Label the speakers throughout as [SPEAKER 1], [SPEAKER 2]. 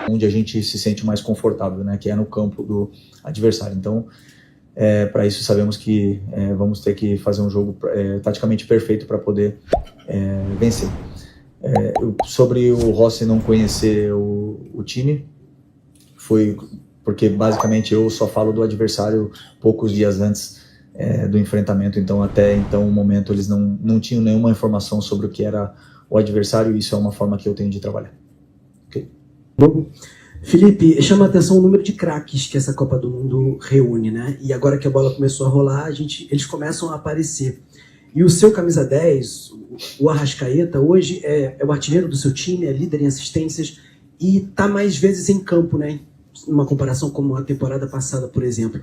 [SPEAKER 1] onde a gente se sente mais confortável, né, que é no campo do adversário. Então, para isso sabemos que vamos ter que fazer um jogo taticamente perfeito para poder vencer. Sobre o Rossi não conhecer o time, foi porque basicamente eu só falo do adversário poucos dias antes do enfrentamento, então até então o momento eles não tinham nenhuma informação sobre o que era o adversário, e isso é uma forma que eu tenho de trabalhar. Okay?
[SPEAKER 2] Bom, Felipe, chama a atenção o número de craques que essa Copa do Mundo reúne, né? E agora que a bola começou a rolar, eles começam a aparecer. E o seu camisa 10, o Arrascaeta, hoje é o artilheiro do seu time, é líder em assistências e está mais vezes em campo, né? Numa comparação com a temporada passada, por exemplo.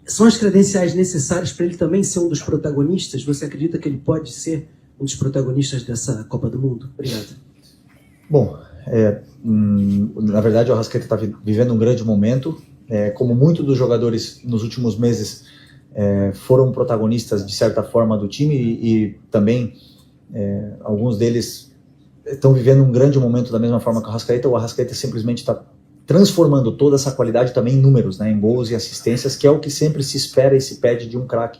[SPEAKER 2] São as credenciais necessárias para ele também ser um dos protagonistas? Você acredita que ele pode ser um dos protagonistas dessa Copa do Mundo? Obrigado.
[SPEAKER 1] Bom, na verdade o Arrascaeta está vivendo um grande momento. Como muitos dos jogadores nos últimos meses foram protagonistas de certa forma do time e também alguns deles estão vivendo um grande momento da mesma forma que o Arrascaeta simplesmente está transformando toda essa qualidade também em números, né, em gols e assistências, que é o que sempre se espera e se pede de um craque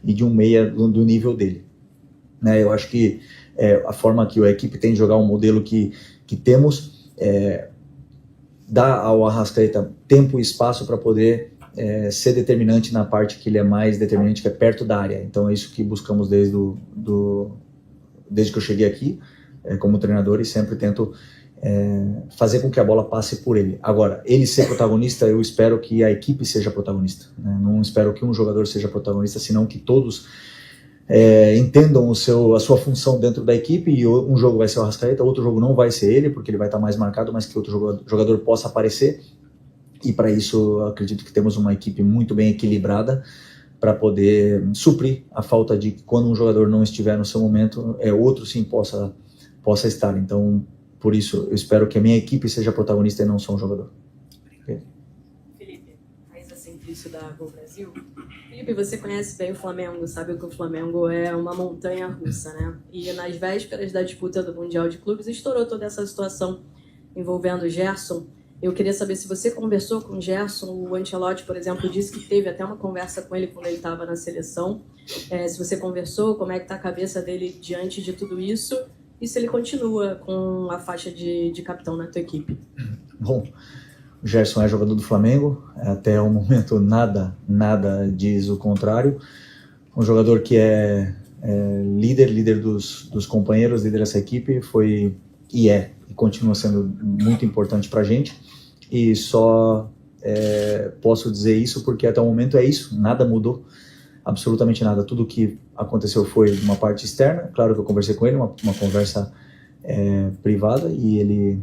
[SPEAKER 1] e de um meia do nível dele. Eu acho que a forma que a equipe tem de jogar, um modelo que temos, dá ao Arrascaeta tempo e espaço para poder ser determinante na parte que ele é mais determinante, que é perto da área. Então é isso que buscamos desde que eu cheguei aqui como treinador, e sempre tento fazer com que a bola passe por ele. Agora, ele ser protagonista, eu espero que a equipe seja protagonista, né? Não espero que um jogador seja protagonista, senão que todos entendam a sua função dentro da equipe, e um jogo vai ser o Arrascaeta, outro jogo não vai ser ele, porque ele vai estar mais marcado, mas que outro jogador possa aparecer. E para isso eu acredito que temos uma equipe muito bem equilibrada para poder suprir a falta de que quando um jogador não estiver no seu momento, outro sim possa estar. Então, por isso, eu espero que a minha equipe seja protagonista e não só um jogador.
[SPEAKER 3] Okay. Felipe, Raíssa Simplício da Gol Brasil. Felipe, você conhece bem o Flamengo, sabe que o Flamengo é uma montanha russa, né? E nas vésperas da disputa do Mundial de Clubes, estourou toda essa situação envolvendo o Gerson. Eu queria saber se você conversou com o Gerson. O Ancelotti, por exemplo, disse que teve até uma conversa com ele quando ele estava na seleção. Se você conversou, como é que está a cabeça dele diante de tudo isso? E se ele continua com a faixa de capitão na tua equipe?
[SPEAKER 1] Bom, o Gerson é jogador do Flamengo, até o momento nada diz o contrário. Um jogador que é líder dos companheiros, líder dessa equipe, e continua sendo muito importante para a gente. E só posso dizer isso porque até o momento é isso, nada mudou. Absolutamente nada. Tudo que aconteceu foi de uma parte externa. Claro que eu conversei com ele, uma conversa privada, e ele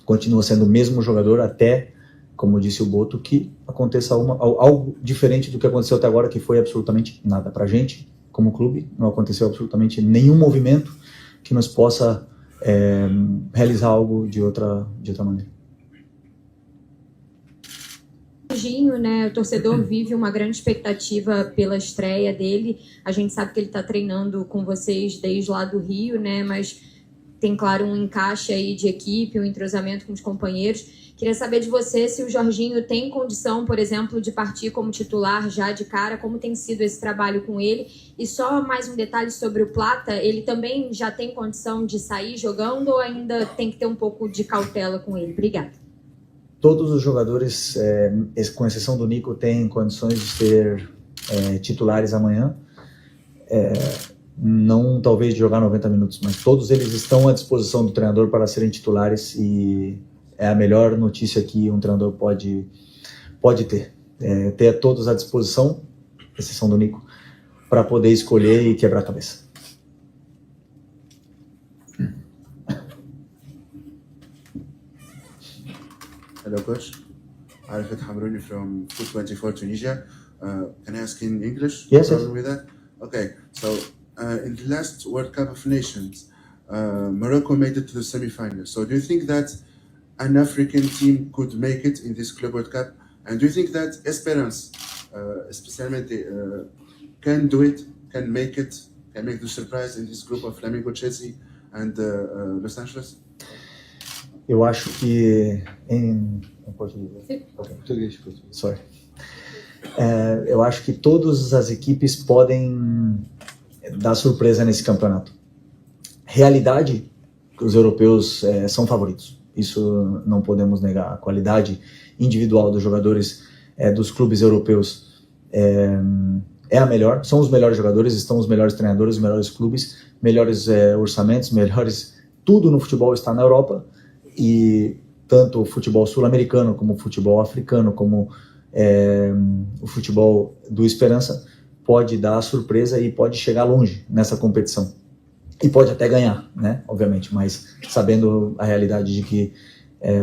[SPEAKER 1] continua sendo o mesmo jogador até, como disse o Boto, que aconteça algo diferente do que aconteceu até agora, que foi absolutamente nada. Pra gente, como clube, não aconteceu absolutamente nenhum movimento que nos possa realizar algo de outra maneira.
[SPEAKER 4] Jorginho, né, o torcedor vive uma grande expectativa pela estreia dele. A gente sabe que ele está treinando com vocês desde lá do Rio, né, mas tem, claro, um encaixe aí de equipe, um entrosamento com os companheiros. Queria saber de você se o Jorginho tem condição, por exemplo, de partir como titular já de cara, como tem sido esse trabalho com ele. E só mais um detalhe sobre o Plata, ele também já tem condição de sair jogando ou ainda tem que ter um pouco de cautela com ele? Obrigada.
[SPEAKER 1] Todos os jogadores, com exceção do Nico, têm condições de ser titulares amanhã. Não talvez de jogar 90 minutos, mas todos eles estão à disposição do treinador para serem titulares, e é a melhor notícia que um treinador pode ter. Ter todos à disposição, exceção do Nico, para poder escolher e quebrar a cabeça.
[SPEAKER 5] Hello, coach. Arifat Hamrouni from Foot24 Tunisia. Can I ask in English?
[SPEAKER 1] Yes.
[SPEAKER 5] With that? Okay. So, in the last World Cup of Nations, Morocco made it to the semi-finals. So, do you think that an African team could make it in this Club World Cup? And do you think that Esperance, especialmente, can do it, can make the surprise in this group of Flamengo, Chelsea, and Los Angeles?
[SPEAKER 1] Eu acho que em português. Okay.
[SPEAKER 6] Português.
[SPEAKER 1] Sorry. Eu acho que todas as equipes podem dar surpresa nesse campeonato. Realidade, os europeus são favoritos. Isso não podemos negar. A qualidade individual dos jogadores dos clubes europeus é a melhor. São os melhores jogadores, estão os melhores treinadores, os melhores clubes, melhores orçamentos, melhores... Tudo no futebol está na Europa, e tanto o futebol sul-americano como o futebol africano, como o futebol do Esperança, pode dar surpresa e pode chegar longe nessa competição. E pode até ganhar, né? Obviamente, mas sabendo a realidade de que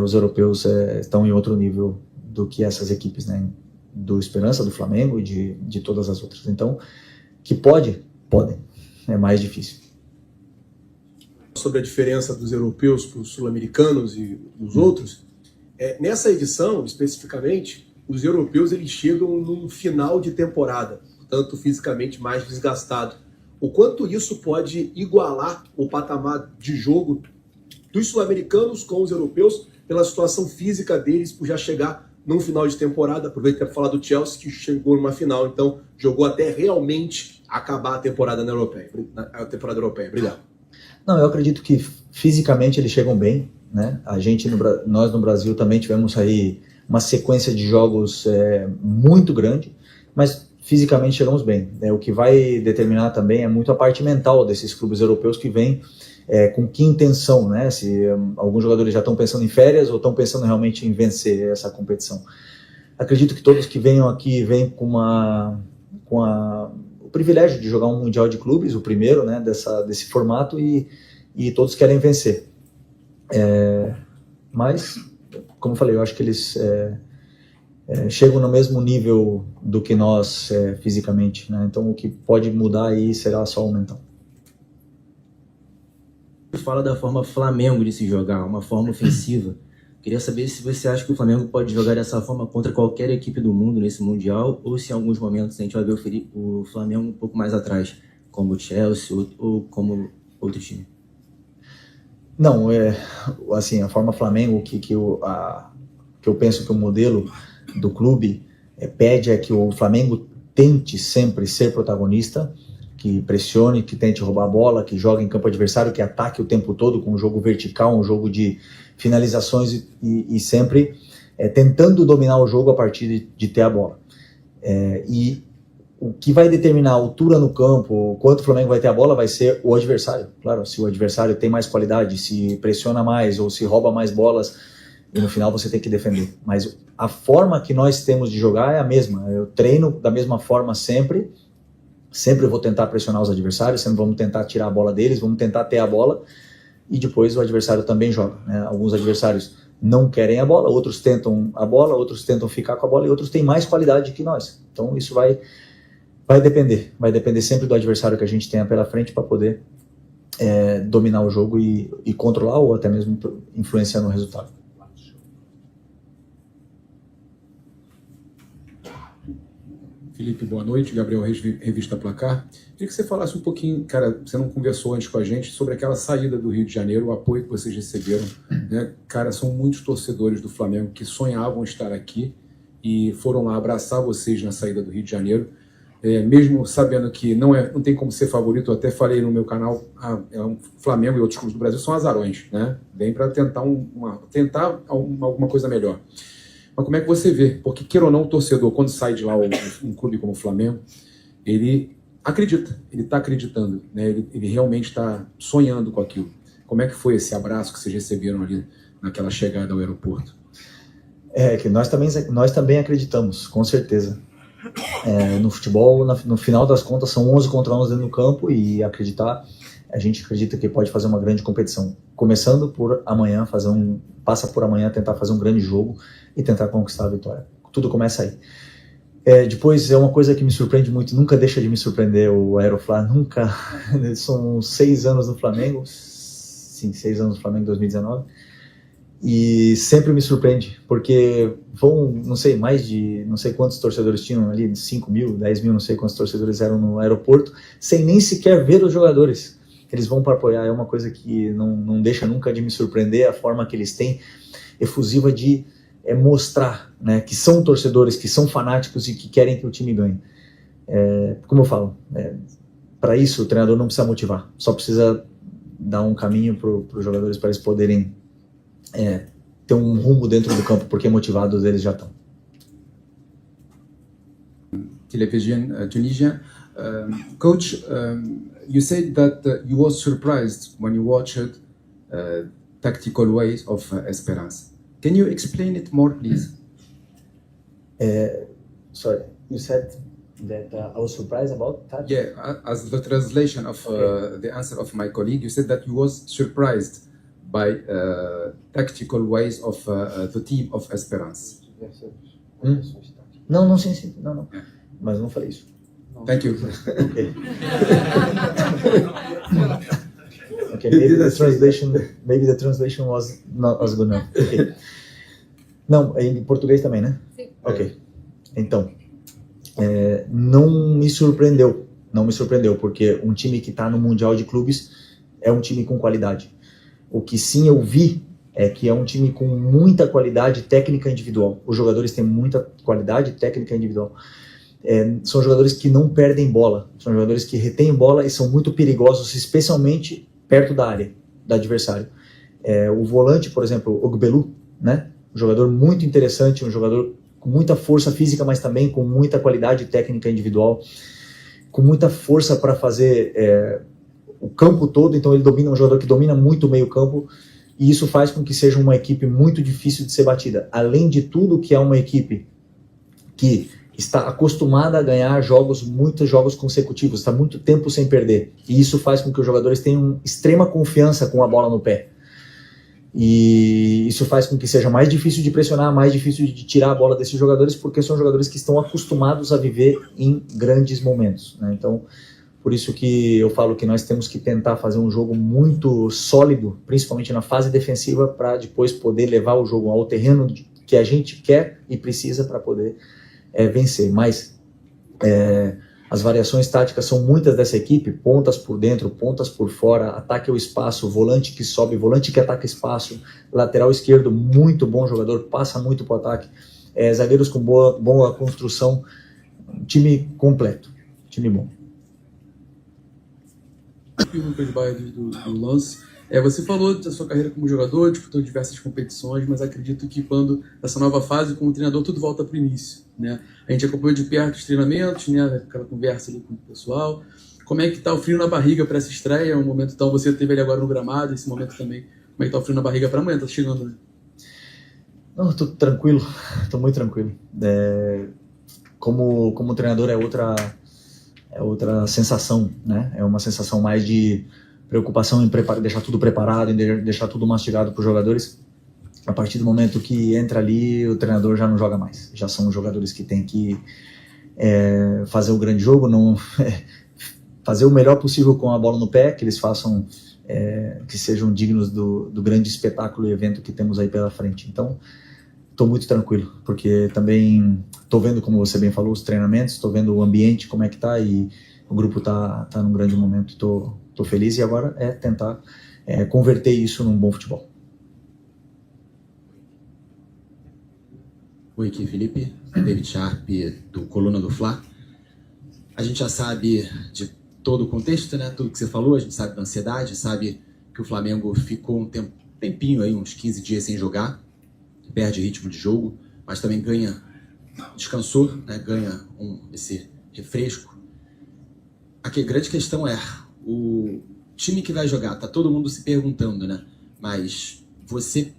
[SPEAKER 1] os europeus estão em outro nível do que essas equipes, né? Do Esperança, do Flamengo e de todas as outras. Então, que podem. É mais difícil.
[SPEAKER 6] Sobre a diferença dos europeus para os sul-americanos e os outros, nessa edição, especificamente, os europeus eles chegam num final de temporada, portanto, fisicamente mais desgastado. O quanto isso pode igualar o patamar de jogo dos sul-americanos com os europeus pela situação física deles, por já chegar num final de temporada. Aproveito para falar do Chelsea, que chegou numa final, então jogou até realmente acabar a temporada europeia. Obrigado.
[SPEAKER 1] Não, eu acredito que fisicamente eles chegam bem, né? Nós no Brasil também tivemos aí uma sequência de jogos muito grande, mas fisicamente chegamos bem. O que vai determinar também é muito a parte mental desses clubes europeus que vêm com que intenção, né? Se alguns jogadores já estão pensando em férias ou estão pensando realmente em vencer essa competição. Acredito que todos que venham aqui vêm com o privilégio de jogar um Mundial de Clubes, o primeiro, né, desse formato, e todos querem vencer. Mas, como eu falei, eu acho que eles chegam no mesmo nível do que nós fisicamente, né? Então o que pode mudar aí será só o mental.
[SPEAKER 7] Fala da forma Flamengo de se jogar, uma forma ofensiva. Queria saber se você acha que o Flamengo pode jogar dessa forma contra qualquer equipe do mundo nesse Mundial, ou se em alguns momentos a gente vai ver o Flamengo um pouco mais atrás, como o Chelsea ou como outro time.
[SPEAKER 1] Não, assim, a forma Flamengo que eu penso que o modelo do clube pede é que o Flamengo tente sempre ser protagonista, que pressione, que tente roubar a bola, que jogue em campo adversário, que ataque o tempo todo com um jogo vertical, um jogo de finalizações e sempre tentando dominar o jogo a partir de ter a bola. E o que vai determinar a altura no campo, quanto o Flamengo vai ter a bola, vai ser o adversário. Claro, se o adversário tem mais qualidade, se pressiona mais ou se rouba mais bolas, e no final você tem que defender. Mas a forma que nós temos de jogar é a mesma. Eu treino da mesma forma sempre vou tentar pressionar os adversários, sempre vamos tentar tirar a bola deles, vamos tentar ter a bola, e depois o adversário também joga, né? Alguns adversários não querem a bola, outros tentam a bola, outros tentam ficar com a bola, e outros têm mais qualidade que nós. Então isso vai depender sempre do adversário que a gente tenha pela frente para poder dominar o jogo e controlar, ou até mesmo influenciar no resultado.
[SPEAKER 8] Felipe, boa noite. Gabriel Reis, Revista Placar. Queria que você falasse um pouquinho, cara, você não conversou antes com a gente, sobre aquela saída do Rio de Janeiro, o apoio que vocês receberam, né? Cara, são muitos torcedores do Flamengo que sonhavam estar aqui e foram lá abraçar vocês na saída do Rio de Janeiro, mesmo sabendo que não tem como ser favorito. Eu até falei no meu canal, o Flamengo e outros clubes do Brasil são azarões, né? Vem para tentar alguma coisa melhor. Mas como é que você vê? Porque, queira ou não, o torcedor, quando sai de lá um clube como o Flamengo, ele acredita, ele está acreditando, né? Ele realmente está sonhando com aquilo. Como é que foi esse abraço que vocês receberam ali naquela chegada ao aeroporto?
[SPEAKER 1] Que nós também acreditamos, com certeza. No futebol, no final das contas, são 11 contra 11 dentro do campo, e a gente acredita que pode fazer uma grande competição. Começando por amanhã, passa por amanhã, tentar fazer um grande jogo e tentar conquistar a vitória. Tudo começa aí. Depois, é uma coisa que me surpreende muito, nunca deixa de me surpreender o Aeroflá, nunca. São 6 anos no Flamengo, sim, 6 anos no Flamengo, 2019, e sempre me surpreende, porque não sei quantos torcedores tinham ali, 5 mil, 10 mil, não sei quantos torcedores eram no aeroporto, sem nem sequer ver os jogadores. eles vão para apoiar. É uma coisa que não deixa nunca de me surpreender, a forma que eles têm, efusiva de mostrar, né, que são torcedores, que são fanáticos e que querem que o time ganhe. Como eu falo, para isso o treinador não precisa motivar, só precisa dar um caminho para os jogadores para eles poderem ter um rumo dentro do campo, porque motivados eles já estão.
[SPEAKER 8] Television, Tunisia. Coach, you said that you were surprised when you watched tactical ways of Esperance. Can you explain it more, please?
[SPEAKER 1] Sorry, you said that I was surprised about that?
[SPEAKER 8] Yeah, as the translation of the answer of my colleague, you said that you was surprised by tactical ways of the team of Esperance.
[SPEAKER 1] Não, sim, não. Mas eu não falei isso.
[SPEAKER 8] Thank you.
[SPEAKER 1] Okay. Okay, maybe the translation was not as good enough. Okay. Não, em português também, né?
[SPEAKER 3] Sim.
[SPEAKER 1] Ok. Então, não me surpreendeu, porque um time que está no Mundial de Clubes é um time com qualidade. O que sim eu vi é que é um time com muita qualidade técnica individual. Os jogadores têm muita qualidade técnica individual. São jogadores que não perdem bola, são jogadores que retêm bola e são muito perigosos, especialmente perto da área, do adversário. O volante, por exemplo, Ogbelu, né? Um jogador muito interessante, um jogador com muita força física, mas também com muita qualidade técnica individual, com muita força para fazer o campo todo. Então ele domina, um jogador que domina muito o meio campo, e isso faz com que seja uma equipe muito difícil de ser batida. Além de tudo, que é uma equipe que está acostumada a ganhar muitos jogos consecutivos, está muito tempo sem perder. E isso faz com que os jogadores tenham extrema confiança com a bola no pé. E isso faz com que seja mais difícil de pressionar, mais difícil de tirar a bola desses jogadores, porque são jogadores que estão acostumados a viver em grandes momentos, né? Então, por isso que eu falo que nós temos que tentar fazer um jogo muito sólido, principalmente na fase defensiva, para depois poder levar o jogo ao terreno que a gente quer e precisa para poder vencer. Mas as variações táticas são muitas dessa equipe: pontas por dentro, pontas por fora, ataque ao espaço, volante que sobe, volante que ataca espaço, lateral esquerdo, muito bom jogador, passa muito para o ataque, zagueiros com boa construção, time completo, time bom.
[SPEAKER 9] Lucas Baia do Lance. Você falou da sua carreira como jogador, disputou diversas competições, mas acredito que quando essa nova fase como treinador tudo volta para o início, né? A gente acompanhou de perto os treinamentos, né? Aquela conversa ali com o pessoal. Como é que tá o frio na barriga para essa estreia? Um momento, então, você teve ali agora no gramado, esse momento também. Como é que tá o frio na barriga para amanhã? Tá chegando, né?
[SPEAKER 1] Não, tô tranquilo, tô muito tranquilo. Como treinador é outra sensação, né? É uma sensação mais de preocupação em deixar tudo preparado, em deixar tudo mastigado para os jogadores. A partir do momento que entra ali, o treinador já não joga mais. Já são os jogadores que têm que fazer o grande jogo, fazer o melhor possível com a bola no pé, que eles façam, que sejam dignos do grande espetáculo e evento que temos aí pela frente. Então, estou muito tranquilo, porque também estou vendo, como você bem falou, os treinamentos, estou vendo o ambiente, como é que está, e o grupo tá num grande momento. Tô feliz, e agora tentar converter isso num bom futebol.
[SPEAKER 7] Oi, aqui Felipe, David Sharp, do Coluna do Fla. A gente já sabe de todo o contexto, né? Tudo que você falou, a gente sabe da ansiedade, sabe que o Flamengo ficou um tempinho aí, uns 15 dias sem jogar, perde ritmo de jogo, mas também descansou, né? Ganha esse refresco. A grande questão é, o time que vai jogar, tá todo mundo se perguntando, né? Mas você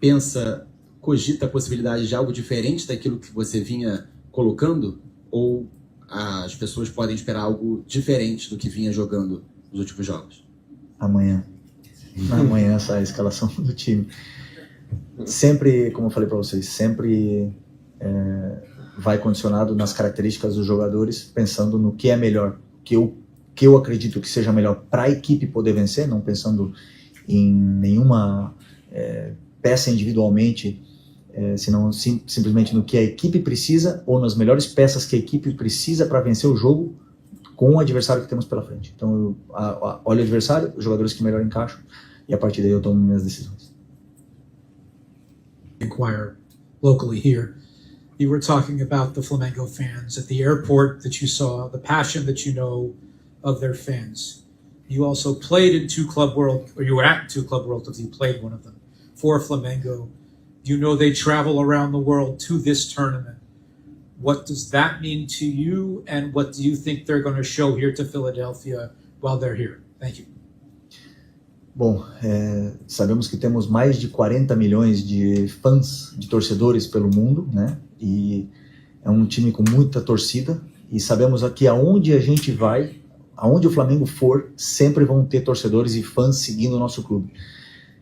[SPEAKER 7] cogita a possibilidade de algo diferente daquilo que você vinha colocando? Ou as pessoas podem esperar algo diferente do que vinha jogando nos últimos jogos?
[SPEAKER 1] Amanhã sai a escalação do time. Sempre, como eu falei para vocês, sempre vai condicionado nas características dos jogadores, pensando no que é melhor, que eu acredito que seja melhor para a equipe poder vencer, não pensando em nenhuma peça individualmente, senão simplesmente no que a equipe precisa, ou nas melhores peças que a equipe precisa para vencer o jogo, com o adversário que temos pela frente. Então, eu olho o adversário, os jogadores que melhor encaixam, e a partir daí eu tomo minhas decisões.
[SPEAKER 10] Inquire locally here. You were talking about the Flamengo fans at the airport that you saw, the passion that you know of their fans. You also played in you were at two Club World Cups, you played one of them for Flamengo. You know they travel around the world to this tournament. What does that mean to you, and what do you think they're going to show here to Philadelphia while they're here? Thank you.
[SPEAKER 1] Bom, sabemos que temos mais de 40 milhões de fãs, de torcedores pelo mundo, né? E é um time com muita torcida, e sabemos aqui aonde a gente vai, aonde o Flamengo for, sempre vão ter torcedores e fãs seguindo o nosso clube.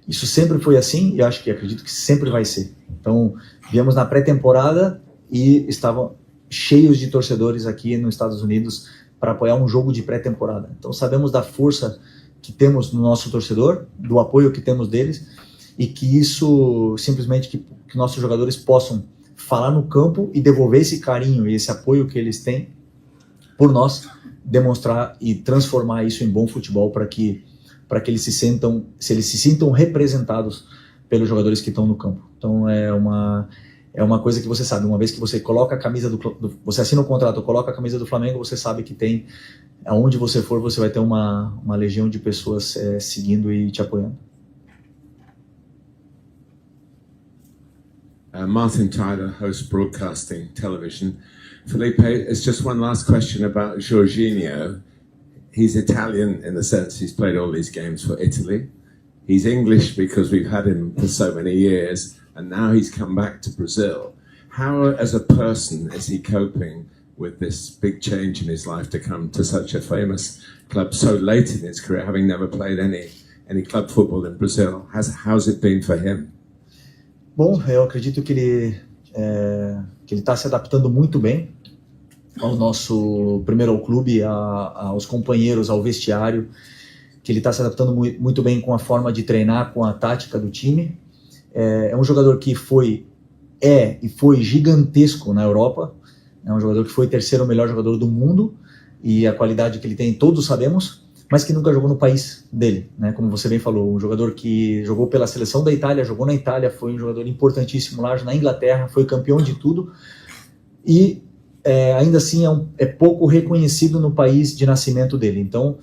[SPEAKER 1] Isso sempre foi assim e acredito que sempre vai ser. Então, viemos na pré-temporada e estavam cheios de torcedores aqui nos Estados Unidos para apoiar um jogo de pré-temporada. Então, sabemos da força que temos no nosso torcedor, do apoio que temos deles, e que isso, simplesmente, que nossos jogadores possam falar no campo e devolver esse carinho e esse apoio que eles têm por nós, demonstrar e transformar isso em bom futebol para que eles se sintam representados pelos jogadores que estão no campo. Então é uma coisa que você sabe, uma vez que você coloca a camisa você assina o contrato, coloca a camisa do Flamengo, você sabe que tem, aonde você for, você vai ter uma legião de pessoas seguindo e te apoiando.
[SPEAKER 11] Martin Tyler, host Broadcasting Television. Felipe, it's just one last question about Jorginho. He's Italian in the sense he's played all these games for Italy. He's English because we've had him for so many years, and now he's come back to Brazil. How, as a person, is he coping with this big change in his life to come to such a famous club so late in his career, having never played any club football in Brazil? How's it been for him?
[SPEAKER 1] Bom, eu acredito que ele está se adaptando muito bem ao nosso, primeiro ao clube, aos companheiros, ao vestiário, que ele está se adaptando muito bem com a forma de treinar, com a tática do time. É um jogador que foi gigantesco na Europa, é um jogador que foi o terceiro melhor jogador do mundo, e a qualidade que ele tem todos sabemos, mas que nunca jogou no país dele, né? Como você bem falou, um jogador que jogou pela seleção da Itália, jogou na Itália, foi um jogador importantíssimo lá na Inglaterra, foi campeão de tudo, e ainda assim é pouco reconhecido no país de nascimento dele. Então,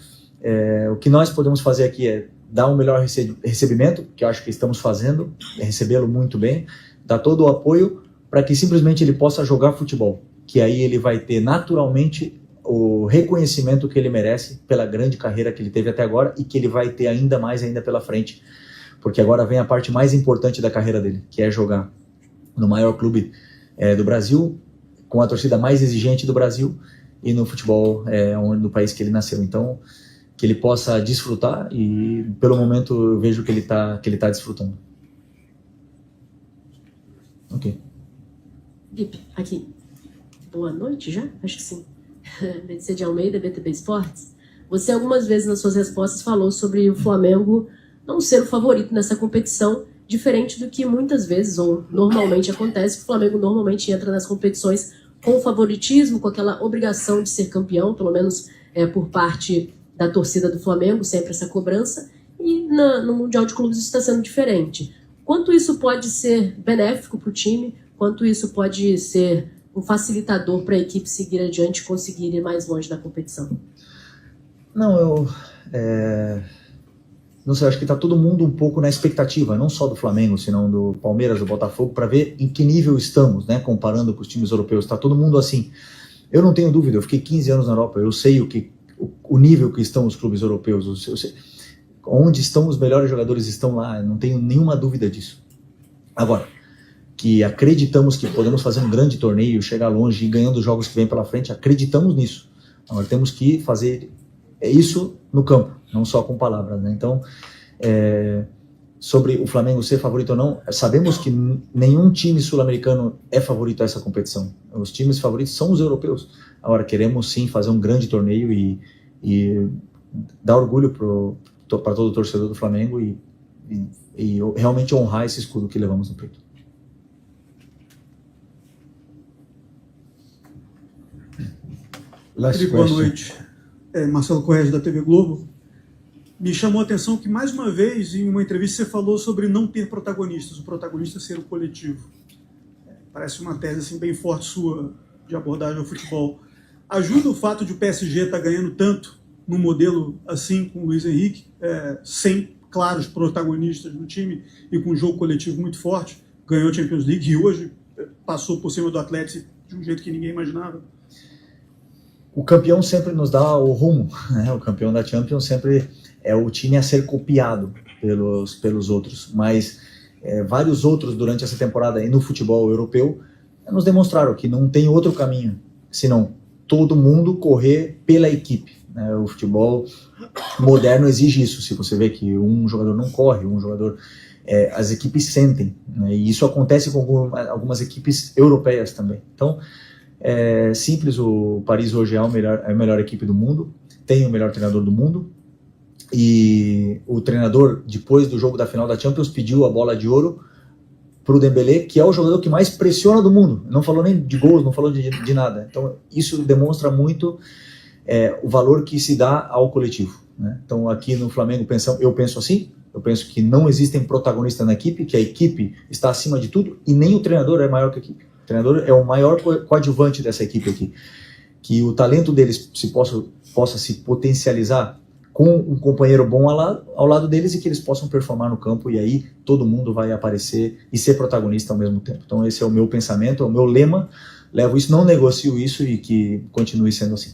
[SPEAKER 1] o que nós podemos fazer aqui é dar um melhor recebimento, que eu acho que estamos fazendo, recebê-lo muito bem, dar todo o apoio para que simplesmente ele possa jogar futebol, que aí ele vai ter naturalmente o reconhecimento que ele merece pela grande carreira que ele teve até agora e que ele vai ter ainda pela frente, porque agora vem a parte mais importante da carreira dele, que é jogar no maior clube do Brasil, com a torcida mais exigente do Brasil e no futebol no país que ele nasceu. Então, que ele possa desfrutar e, pelo momento, eu vejo que ele tá desfrutando. Ok.
[SPEAKER 12] Felipe, aqui. Boa noite já? Acho que sim. Letícia de Almeida, BTB Esportes. Você algumas vezes nas suas respostas falou sobre o Flamengo não ser o favorito nessa competição, diferente do que muitas vezes, ou normalmente acontece, que o Flamengo normalmente entra nas competições com favoritismo, com aquela obrigação de ser campeão, pelo menos por parte da torcida do Flamengo, sempre essa cobrança, e no Mundial de Clubes isso está sendo diferente. Quanto isso pode ser benéfico para o time, quanto isso pode ser um facilitador para a equipe seguir adiante e conseguir ir mais longe da competição?
[SPEAKER 1] Não, não sei, acho que está todo mundo um pouco na expectativa, não só do Flamengo, senão do Palmeiras, do Botafogo, para ver em que nível estamos, né, comparando com os times europeus. Está todo mundo assim. Eu não tenho dúvida, eu fiquei 15 anos na Europa, eu sei o nível que estão os clubes europeus, eu sei onde estão os melhores jogadores, estão lá, não tenho nenhuma dúvida disso. Agora, que acreditamos que podemos fazer um grande torneio, chegar longe e ganhando os jogos que vem pela frente, acreditamos nisso. Agora temos que fazer isso no campo, não só com palavras, né? Então, sobre o Flamengo ser favorito ou não, sabemos que nenhum time sul-americano é favorito a essa competição. Os times favoritos são os europeus. Agora, queremos sim fazer um grande torneio e dar orgulho para todo o torcedor do Flamengo e realmente honrar esse escudo que levamos no peito.
[SPEAKER 6] Felipe, boa noite.
[SPEAKER 13] Marcelo Corrêa da TV Globo. Me chamou a atenção que, mais uma vez, em uma entrevista, você falou sobre não ter protagonistas, o protagonista ser o coletivo. Parece uma tese assim, bem forte sua de abordagem ao futebol. Ajuda o fato de o PSG estar ganhando tanto num modelo assim, com o Luiz Henrique, sem claros protagonistas no time e com um jogo coletivo muito forte, ganhou a Champions League e hoje passou por cima do Atlético de um jeito que ninguém imaginava?
[SPEAKER 1] O campeão sempre nos dá o rumo, né? O campeão da Champions sempre é o time a ser copiado pelos outros, mas vários outros durante essa temporada e no futebol europeu nos demonstraram que não tem outro caminho, senão todo mundo correr pela equipe, né? O futebol moderno exige isso. Se você vê que um jogador não corre, um jogador... as equipes sentem, né? E isso acontece com algumas equipes europeias também. Então, é simples, o Paris hoje é a melhor equipe do mundo, tem o melhor treinador do mundo, e o treinador, depois do jogo da final da Champions, pediu a bola de ouro para o Dembélé, que é o jogador que mais pressiona do mundo. Não falou nem de gols, não falou de nada. Então, isso demonstra muito o valor que se dá ao coletivo, né? Então, aqui no Flamengo, eu penso assim, eu penso que não existem protagonistas na equipe, que a equipe está acima de tudo, e nem o treinador é maior que a equipe. O treinador é o maior coadjuvante dessa equipe aqui. Que o talento deles possa se potencializar com um companheiro bom ao lado deles e que eles possam performar no campo, e aí todo mundo vai aparecer e ser protagonista ao mesmo tempo. Então esse é o meu pensamento, é o meu lema, levo isso, não negocio isso e que continue sendo assim.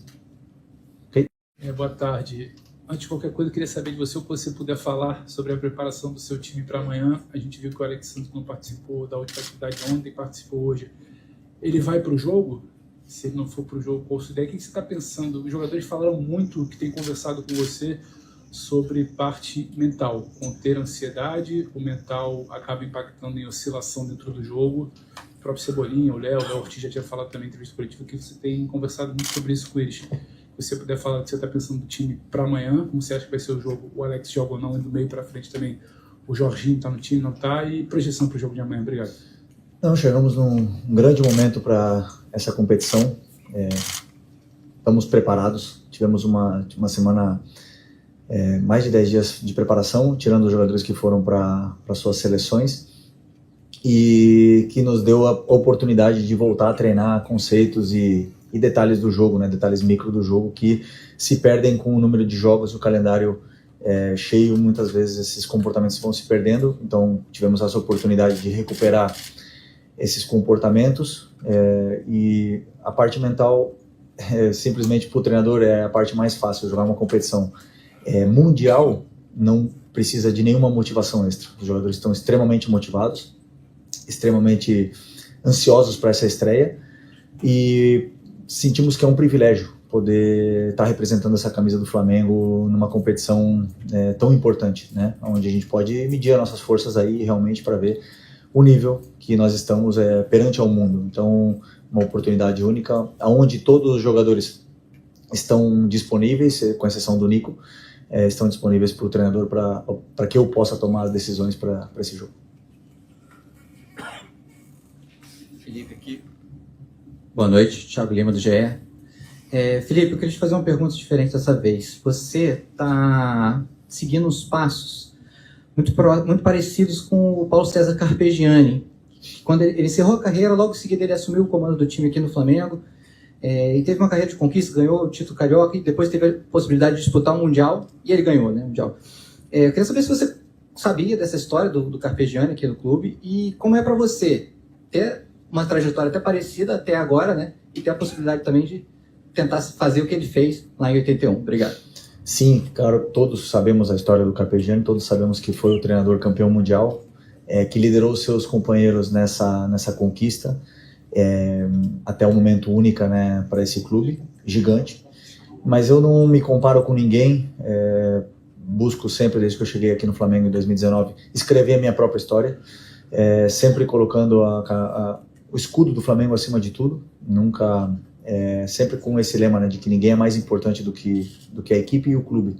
[SPEAKER 1] Okay?
[SPEAKER 10] Boa tarde. Antes de qualquer coisa, eu queria saber de você o que você puder falar sobre a preparação do seu time para amanhã. A gente viu que o Alexandre não participou da última atividade ontem, participou hoje. Ele vai para o jogo? Se ele não for para o jogo, qual a sua ideia? O que você está pensando? Os jogadores falaram muito, que têm conversado com você, sobre parte mental. Conter a ansiedade, o mental acaba impactando em oscilação dentro do jogo. O próprio Cebolinha, o Léo Ortiz já tinha falado também em entrevista coletiva que você tem conversado muito sobre isso com eles. Se você puder falar o que você está pensando do time para amanhã, como você acha que vai ser o jogo, o Alex joga ou não, e do meio para frente também o Jorginho está no time, não está, e projeção para o jogo de amanhã. Obrigado.
[SPEAKER 1] Não, chegamos num grande momento para essa competição, estamos preparados, tivemos uma semana, mais de 10 dias de preparação, tirando os jogadores que foram para suas seleções, e que nos deu a oportunidade de voltar a treinar conceitos e detalhes do jogo, né, detalhes micro do jogo que se perdem com o número de jogos, o calendário cheio, muitas vezes esses comportamentos vão se perdendo, então tivemos essa oportunidade de recuperar esses comportamentos, e a parte mental, simplesmente para o treinador é a parte mais fácil. Jogar uma competição mundial não precisa de nenhuma motivação extra, os jogadores estão extremamente motivados, extremamente ansiosos para essa estreia, e sentimos que é um privilégio poder estar representando essa camisa do Flamengo numa competição tão importante, né? Onde a gente pode medir as nossas forças aí realmente para ver o nível que nós estamos perante ao mundo. Então, uma oportunidade única, onde todos os jogadores estão disponíveis, com exceção do Nico, estão disponíveis para o treinador para que eu possa tomar as decisões para esse jogo.
[SPEAKER 14] Felipe aqui. Boa noite, Thiago Lima do GE. Felipe, eu queria te fazer uma pergunta diferente dessa vez. Você está seguindo os passos muito parecidos com o Paulo César Carpegiani. Quando ele encerrou a carreira, logo em seguida ele assumiu o comando do time aqui no Flamengo, e teve uma carreira de conquista, ganhou o título carioca e depois teve a possibilidade de disputar um Mundial, e ele ganhou, né, o Mundial. Eu queria saber se você sabia dessa história do Carpegiani aqui no clube, e como é para você ter uma trajetória até parecida até agora, né, e ter a possibilidade também de tentar fazer o que ele fez lá em 81. Obrigado.
[SPEAKER 1] Sim, claro, todos sabemos a história do Carpegiani, todos sabemos que foi o treinador campeão mundial, que liderou seus companheiros nessa conquista, até um momento única, né, para esse clube gigante. Mas eu não me comparo com ninguém, busco sempre, desde que eu cheguei aqui no Flamengo em 2019, escrever a minha própria história, sempre colocando o escudo do Flamengo acima de tudo, nunca... sempre com esse lema, né, de que ninguém é mais importante do que a equipe e o clube.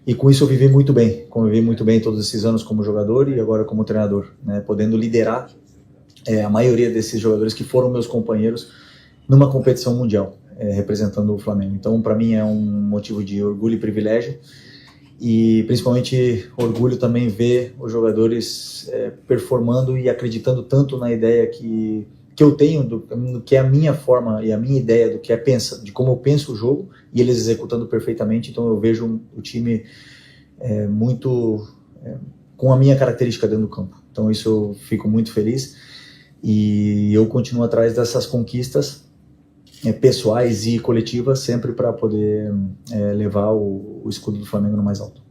[SPEAKER 1] E com isso eu vivi muito bem, convivi muito bem todos esses anos como jogador e agora como treinador, né, podendo liderar a maioria desses jogadores que foram meus companheiros numa competição mundial. representando o Flamengo. Então, para mim, é um motivo de orgulho e privilégio, e principalmente orgulho também ver os jogadores performando e acreditando tanto na ideia que eu tenho, do que é a minha forma e a minha ideia do que é de como eu penso o jogo, e eles executando perfeitamente. Então eu vejo o time muito com a minha característica dentro do campo. Então isso eu fico muito feliz, e eu continuo atrás dessas conquistas pessoais e coletivas, sempre para poder levar o escudo do Flamengo no mais alto.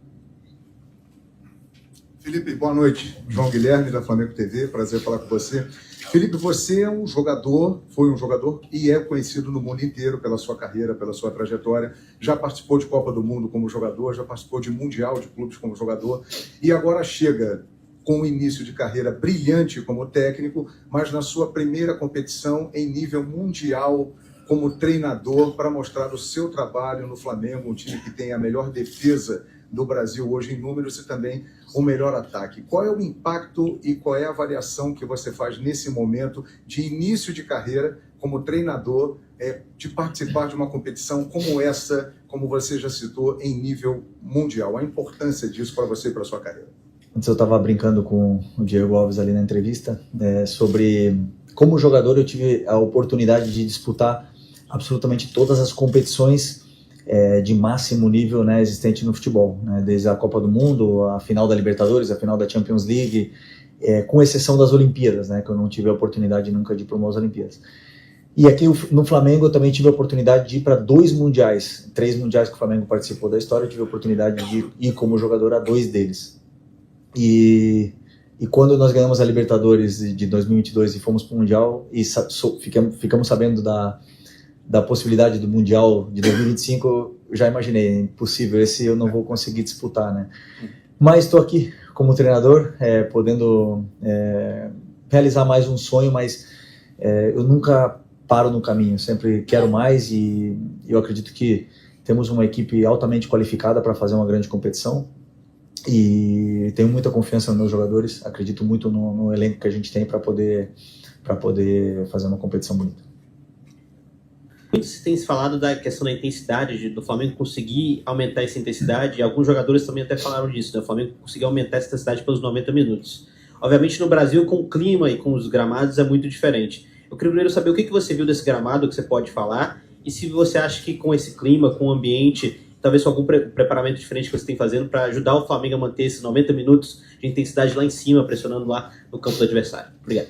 [SPEAKER 15] Felipe, boa noite. João Guilherme, da Flamengo TV, prazer falar com você. Felipe, você é um jogador, foi um jogador e é conhecido no mundo inteiro pela sua carreira, pela sua trajetória. Já participou de Copa do Mundo como jogador, já participou de Mundial de Clubes como jogador, e agora chega com um início de carreira brilhante como técnico, mas na sua primeira competição em nível mundial como treinador, para mostrar o seu trabalho no Flamengo, um time que tem a melhor defesa do Brasil hoje em números e também o melhor ataque. Qual é o impacto e qual é a avaliação que você faz nesse momento de início de carreira como treinador, de participar de uma competição como essa, como você já citou, em nível mundial? A importância disso para você e para a sua carreira?
[SPEAKER 1] Antes eu estava brincando com o Diego Alves ali na entrevista sobre como jogador eu tive a oportunidade de disputar absolutamente todas as competições de máximo nível, né, existente no futebol, né, desde a Copa do Mundo, a final da Libertadores, a final da Champions League, com exceção das Olimpíadas, né, que eu não tive a oportunidade nunca de ir para umas Olimpíadas. E aqui no Flamengo eu também tive a oportunidade de ir para 2 mundiais, 3 mundiais que o Flamengo participou da história, eu tive a oportunidade de ir como jogador a 2 deles. E quando nós ganhamos a Libertadores de 2022 e fomos para o Mundial, e ficamos sabendo da possibilidade do Mundial de 2025, eu já imaginei, impossível, esse eu não vou conseguir disputar, né? Mas estou aqui como treinador, podendo realizar mais um sonho, mas eu nunca paro no caminho, sempre quero mais, e eu acredito que temos uma equipe altamente qualificada para fazer uma grande competição, e tenho muita confiança nos meus jogadores, acredito muito no elenco que a gente tem para poder fazer uma competição bonita.
[SPEAKER 16] Muito se tem se falado da questão da intensidade, do Flamengo conseguir aumentar essa intensidade, e alguns jogadores também até falaram disso, né? O Flamengo conseguir aumentar essa intensidade pelos 90 minutos. Obviamente no Brasil, com o clima e com os gramados, é muito diferente. Eu queria primeiro saber o que você viu desse gramado, que você pode falar, e se você acha que com esse clima, com o ambiente, talvez com algum preparamento diferente que você tem fazendo para ajudar o Flamengo a manter esses 90 minutos de intensidade lá em cima, pressionando lá no campo do adversário. Obrigado.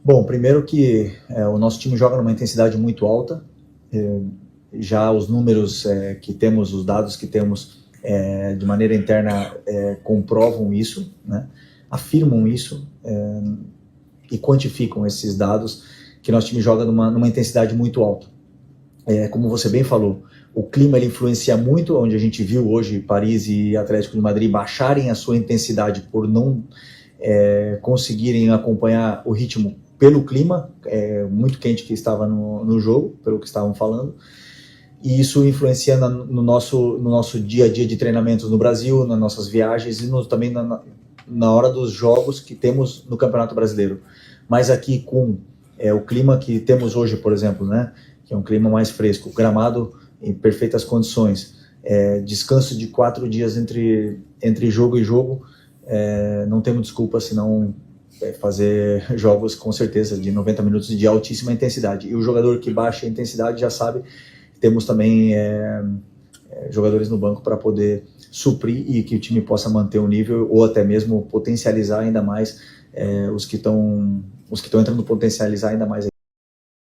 [SPEAKER 1] Bom, primeiro que o nosso time joga numa intensidade muito alta. Já os números que temos, os dados que temos de maneira interna comprovam isso, né? Afirmam isso e quantificam esses dados, que nosso time joga numa intensidade muito alta. Como você bem falou, o clima ele influencia muito, onde a gente viu hoje Paris e Atlético de Madrid baixarem a sua intensidade por não conseguirem acompanhar o ritmo pelo clima muito quente que estava no jogo, pelo que estavam falando, e isso influencia no nosso dia a dia de treinamentos no Brasil, nas nossas viagens e também na hora dos jogos que temos no Campeonato Brasileiro. Mas aqui com o clima que temos hoje, por exemplo, né, que é um clima mais fresco, gramado em perfeitas condições, descanso de 4 dias entre jogo e jogo, não temos desculpa senão fazer jogos com certeza de 90 minutos de altíssima intensidade. E o jogador que baixa a intensidade já sabe, temos também jogadores no banco para poder suprir e que o time possa manter o nível, ou até mesmo potencializar ainda mais os que estão entrando, potencializar ainda mais.